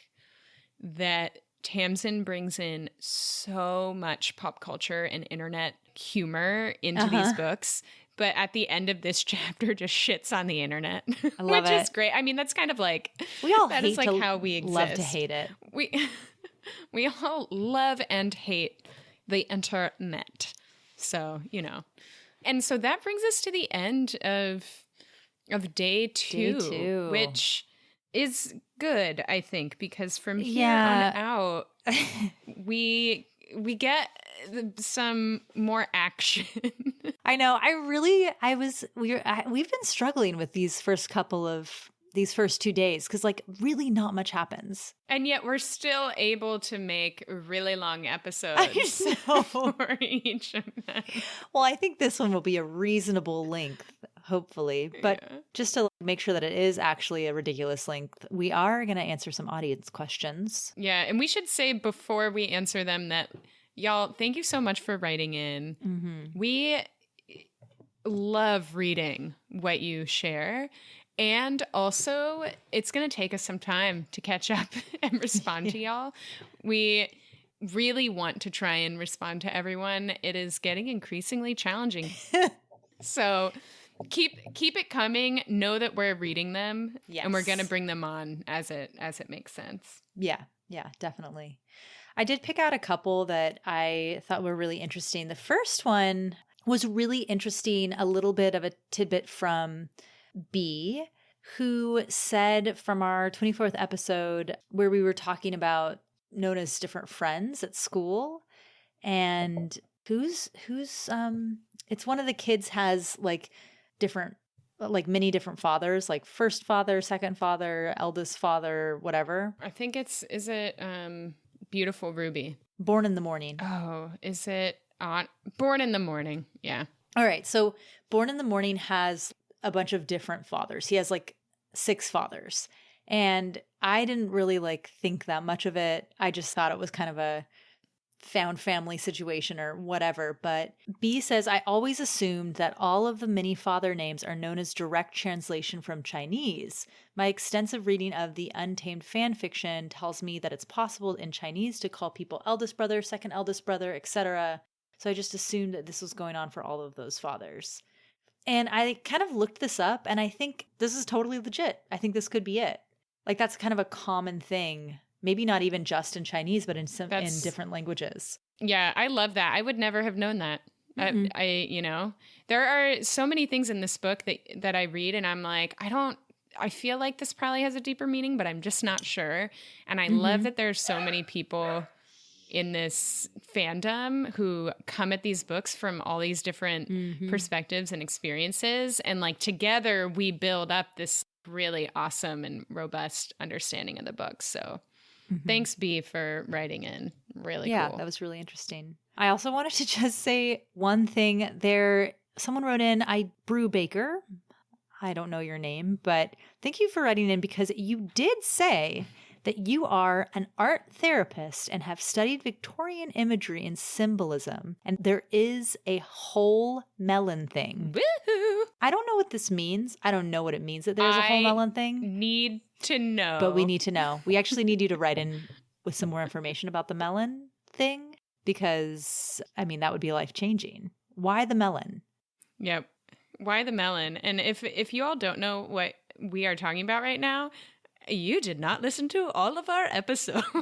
that Tamsyn brings in so much pop culture and internet humor into these books, but at the end of this chapter just shits on the internet. I love which is great. I mean, that's kind of like, we all that hate is like to how we exist. Love to hate it. We all love and hate the internet. So, you know. And so that brings us to the end of day two, which is good, I think, because from here on out, we get some more action. I know. We've been struggling with these first 2 days because like really not much happens. And yet we're still able to make really long episodes for each of them. Well, I think this one will be a reasonable length, hopefully. But just to make sure that it is actually a ridiculous length, we are going to answer some audience questions. Yeah, and we should say before we answer them that, y'all, thank you so much for writing in. Mm-hmm. We love reading what you share. And also, it's going to take us some time to catch up and respond to y'all. We really want to try and respond to everyone. It is getting increasingly challenging. So keep it coming. Know that we're reading them, and we're going to bring them on as it makes sense. Yeah, definitely. I did pick out a couple that I thought were really interesting. The first one was really interesting, a little bit of a tidbit from B, who said from our 24th episode where we were talking about Nona's different friends at school, and who's it's one of the kids has like different, like many different fathers, like first father, second father, eldest father, whatever. I think is it Beautiful Ruby? Born in the Morning. Oh, is it Born in the Morning? Yeah. All right. So Born in the Morning has a bunch of different fathers. He has like 6 fathers. And I didn't really like think that much of it. I just thought it was kind of a found family situation or whatever. But B says, I always assumed that all of the many father names are known as direct translation from Chinese. My extensive reading of the Untamed fan fiction tells me that it's possible in Chinese to call people eldest brother, second eldest brother, etc. So I just assumed that this was going on for all of those fathers. And I kind of looked this up, and I think this is totally legit. I think this could be it. Like, that's kind of a common thing. Maybe not even just in Chinese, but in different languages. Yeah, I love that. I would never have known that. Mm-hmm. There are so many things in this book that I read, and I'm like, I feel like this probably has a deeper meaning, but I'm just not sure. And I love that there's so many people in this fandom who come at these books from all these different perspectives and experiences. And like together we build up this really awesome and robust understanding of the book. So Thanks, B, for writing in. Really yeah, cool. That was really interesting. I also wanted to just say one thing there. Someone wrote in, Brew Baker. I don't know your name, but thank you for writing in because you did say that you are an art therapist and have studied Victorian imagery and symbolism. And there is a whole melon thing. Woohoo! I don't know what this means. I don't know what it means that there's a whole melon thing. Need to know. But we need to know. We actually need you to write in with some more information about the melon thing because, I mean, that would be life-changing. Why the melon? Yep. Why the melon? And if you all don't know what we are talking about right now, you did not listen to all of our episodes. I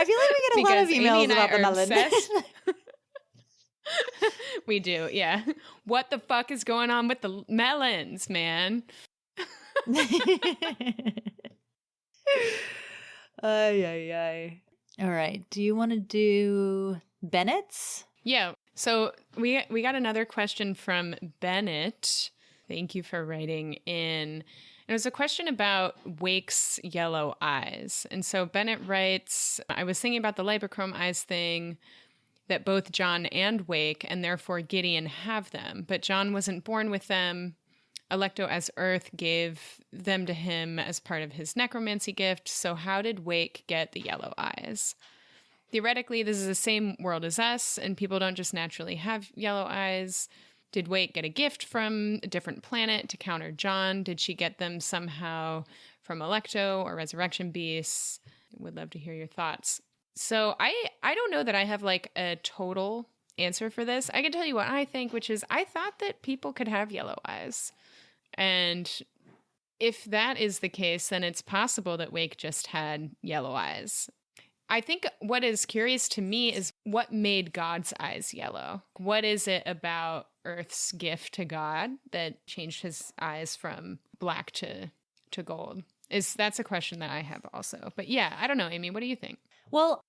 feel like we get a lot of emails about the melon. We do, yeah. What the fuck is going on with the melons, man? Ay. All right. Do you want to do Bennett's? Yeah. So we got another question from Bennett. Thank you for writing in. It was a question about Wake's yellow eyes. And so Bennett writes, I was thinking about the lipochrome eyes thing, that both John and Wake, and therefore Gideon, have them. But John wasn't born with them. Alecto as Earth gave them to him as part of his necromancy gift. So how did Wake get the yellow eyes? Theoretically, this is the same world as us, and people don't just naturally have yellow eyes. Did Wake get a gift from a different planet to counter John? Did she get them somehow from Alecto or Resurrection Beasts? Would love to hear your thoughts. So I don't know that I have like a total answer for this. I can tell you what I think, which is I thought that people could have yellow eyes. And if that is the case, then it's possible that Wake just had yellow eyes. I think what is curious to me is what made God's eyes yellow? What is it about Earth's gift to God that changed his eyes from black to gold? That's a question that I have also. But yeah, I don't know, Amy, what do you think? Well,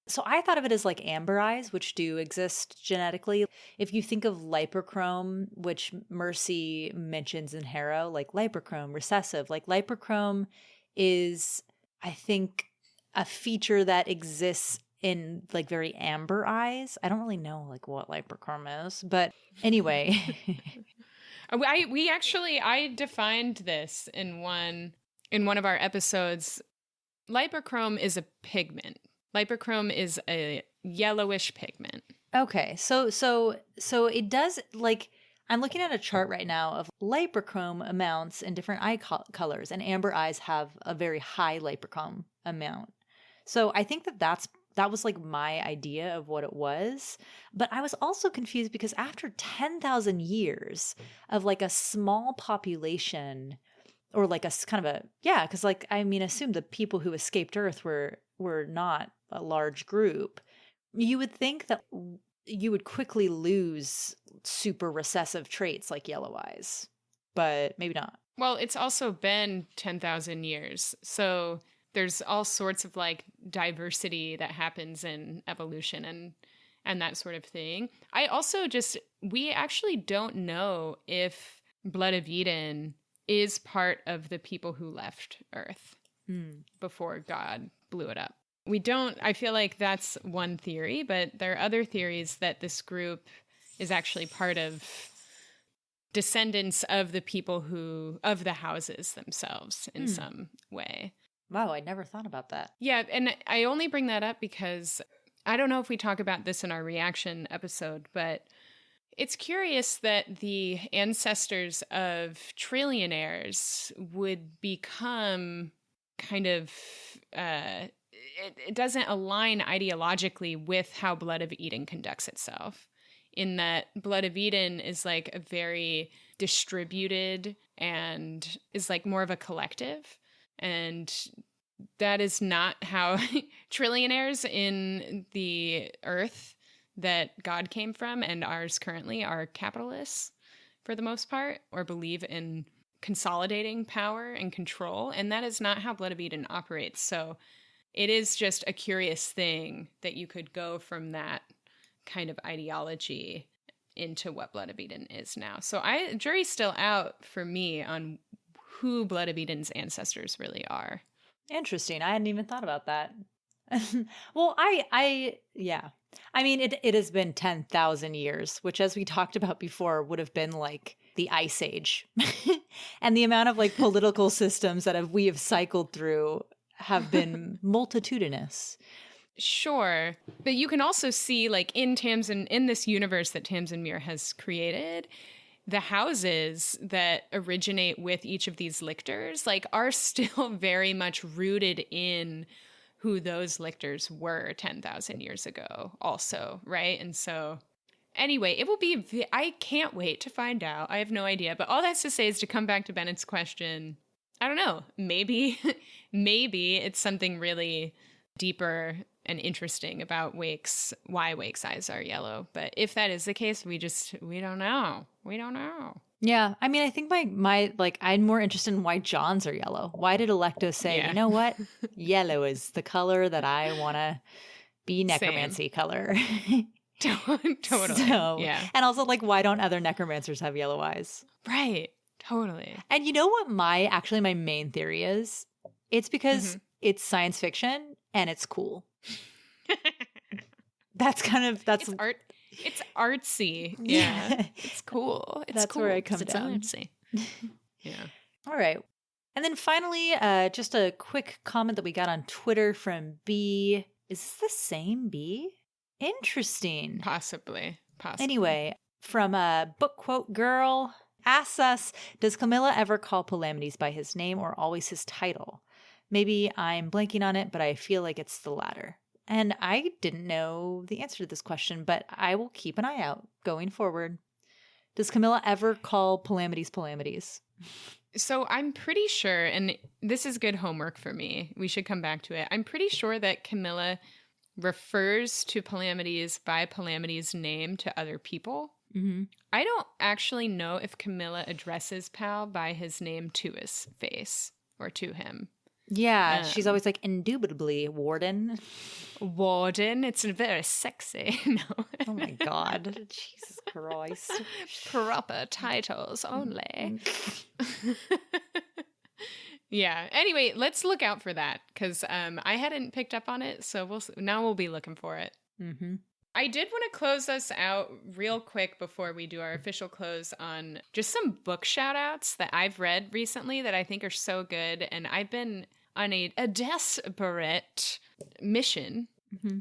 so I thought of it as like amber eyes, which do exist genetically. If you think of lipochrome, which Mercy mentions in Harrow, like lipochrome, recessive, like lipochrome is, I think, a feature that exists in like very amber eyes. I don't really know like what lipochrome is, but anyway. I defined this in one of our episodes. Lipochrome is a pigment. Lipochrome is a yellowish pigment. Okay. So it does, like, I'm looking at a chart right now of lipochrome amounts in different eye colors, and amber eyes have a very high lipochrome amount. So I think that was like my idea of what it was. But I was also confused because after 10,000 years of like a small population, or like a kind of a, yeah, because like, I mean, assume the people who escaped Earth were not a large group. You would think that you would quickly lose super recessive traits like yellow eyes, but maybe not. Well, it's also been 10,000 years. So there's all sorts of like diversity that happens in evolution and that sort of thing. We actually don't know if Blood of Eden is part of the people who left Earth before God blew it up. I feel like that's one theory, but there are other theories that this group is actually part of descendants of the people of the houses themselves in some way. Wow, I never thought about that. Yeah, and I only bring that up because I don't know if we talk about this in our reaction episode, but it's curious that the ancestors of trillionaires would become kind of, it doesn't align ideologically with how Blood of Eden conducts itself, in that Blood of Eden is like a very distributed and is like more of a collective. And that is not how trillionaires in the Earth that God came from and ours currently are capitalists for the most part, or believe in consolidating power and control. And that is not how Blood of Eden operates. So it is just a curious thing that you could go from that kind of ideology into what Blood of Eden is now. So jury's still out for me on who Blood of Eden's ancestors really are. Interesting. I hadn't even thought about that. Well, yeah. I mean, it has been 10,000 years, which, as we talked about before, would have been like the Ice Age. And the amount of like political systems that we have cycled through have been multitudinous. Sure. But you can also see, like, in this universe that Tamsyn Muir has created, the houses that originate with each of these lictors, like, are still very much rooted in who those lictors were 10,000 years ago also, right? And so, anyway, it will be, I can't wait to find out. I have no idea. But all that's to say is, to come back to Bennett's question, I don't know, maybe it's something really deeper and interesting about why Wake's eyes are yellow. But if that is the case, we don't know. We don't know. Yeah. I mean, I think my I'm more interested in why John's are yellow. Why did Alecto say, you know what? Yellow is the color that I want to be necromancy color. Totally. So, yeah. And also, like, why don't other necromancers have yellow eyes? Right. Totally. And you know what my main theory is? It's because it's science fiction and it's cool. That's art. It's artsy. Yeah. It's cool. It's that's cool. where I come down. It's artsy. Yeah. All right. And then finally, just a quick comment that we got on Twitter from B. Is this the same B? Interesting. Possibly. Anyway, from Book Quote Girl asks us, does Camilla ever call Palamedes by his name or always his title? Maybe I'm blanking on it, but I feel like it's the latter. And I didn't know the answer to this question, but I will keep an eye out going forward. Does Camilla ever call Palamedes? So I'm pretty sure, and this is good homework for me, we should come back to it. I'm pretty sure that Camilla refers to Palamedes by Palamedes' name to other people. Mm-hmm. I don't actually know if Camilla addresses Pal by his name to his face or to him. Yeah, she's always like, indubitably, Warden. Warden, it's very sexy. No. Oh my God. Jesus Christ. Proper titles only. Yeah. Anyway, let's look out for that because I hadn't picked up on it, so we'll be looking for it. Mm-hmm. I did want to close us out real quick before we do our official close on just some book shout outs that I've read recently that I think are so good. And I've been on a desperate mission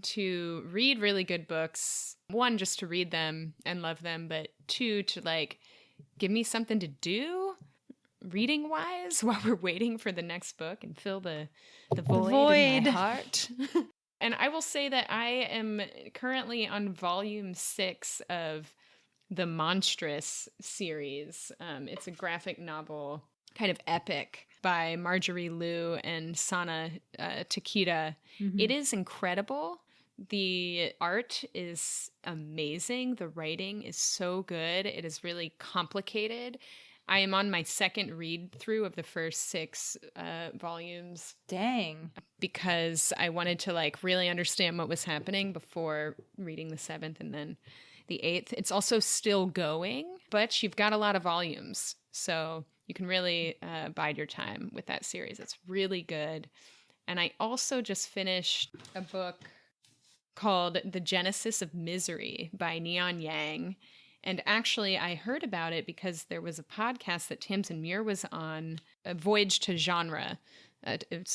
to read really good books. One, just to read them and love them, but two, to like give me something to do reading wise while we're waiting for the next book and fill the void in my heart. And I will say that I am currently on volume 6 of the Monstrous series. It's a graphic novel, kind of epic, by Marjorie Liu and Sana Takeda. Mm-hmm. It is incredible. The art is amazing. The writing is so good. It is really complicated. I am on my second read through of the first 6 volumes. Dang. Because I wanted to like really understand what was happening before reading the 7th and then the 8th. It's also still going, but you've got a lot of volumes. So you can really bide your time with that series. It's really good. And I also just finished a book called The Genesis of Misery by Neon Yang. And actually, I heard about it because there was a podcast that Tamsyn Muir was on, A Voyage to Genre,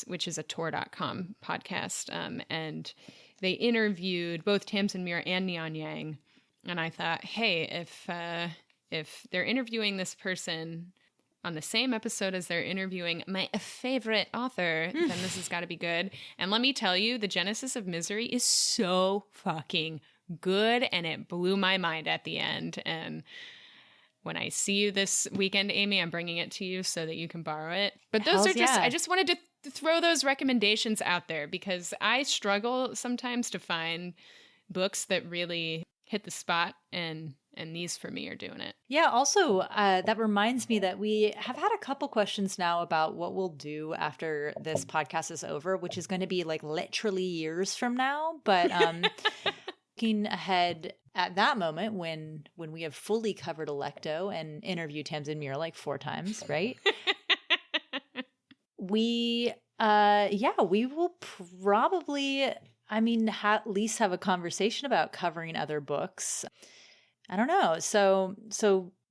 which is a Tor.com podcast. And they interviewed both Tamsyn Muir and Neon Yang. And I thought, hey, if they're interviewing this person on the same episode as they're interviewing my favorite author, then this has got to be good. And let me tell you, The Genesis of Misery is so fucking good, and it blew my mind at the end. And when I see you this weekend, Amy, I'm bringing it to you so that you can borrow it. But those I just wanted to throw those recommendations out there because I struggle sometimes to find books that really hit the spot, and these for me are doing it. Yeah, also, that reminds me that we have had a couple questions now about what we'll do after this podcast is over, which is going to be like literally years from now. But looking ahead at that moment when we have fully covered Alecto and interviewed Tamsyn Muir like 4 times, right? we will probably, at least have a conversation about covering other books. I don't know. So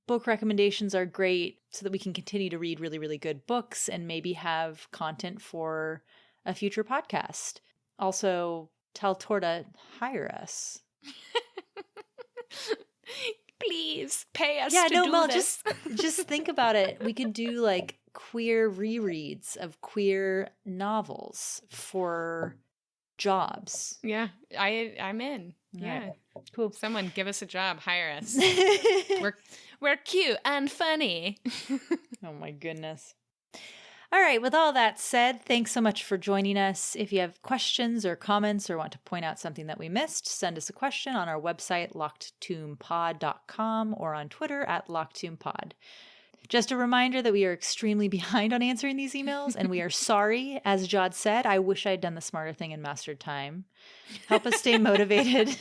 book recommendations are great so that we can continue to read really, really good books and maybe have content for a future podcast. Also, tell Tor to hire us. Please pay us to do Mel, this. just think about it. We could do like queer rereads of queer novels for jobs. Yeah, I'm in. Yeah. Right. Cool. Someone give us a job, hire us. We're cute and funny. Oh my goodness. All right, with all that said, thanks so much for joining us. If you have questions or comments or want to point out something that we missed, send us a question on our website, lockedtombpod.com, or on Twitter at lockedtombpod. Just a reminder that we are extremely behind on answering these emails, and we are sorry. As Jod said, I wish I'd done the smarter thing and mastered time. Help us stay motivated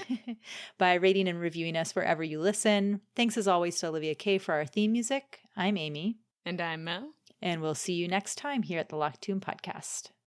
by rating and reviewing us wherever you listen. Thanks as always to Olivia K for our theme music. I'm Amy. And I'm Mel. And we'll see you next time here at the Locked Tomb Podcast.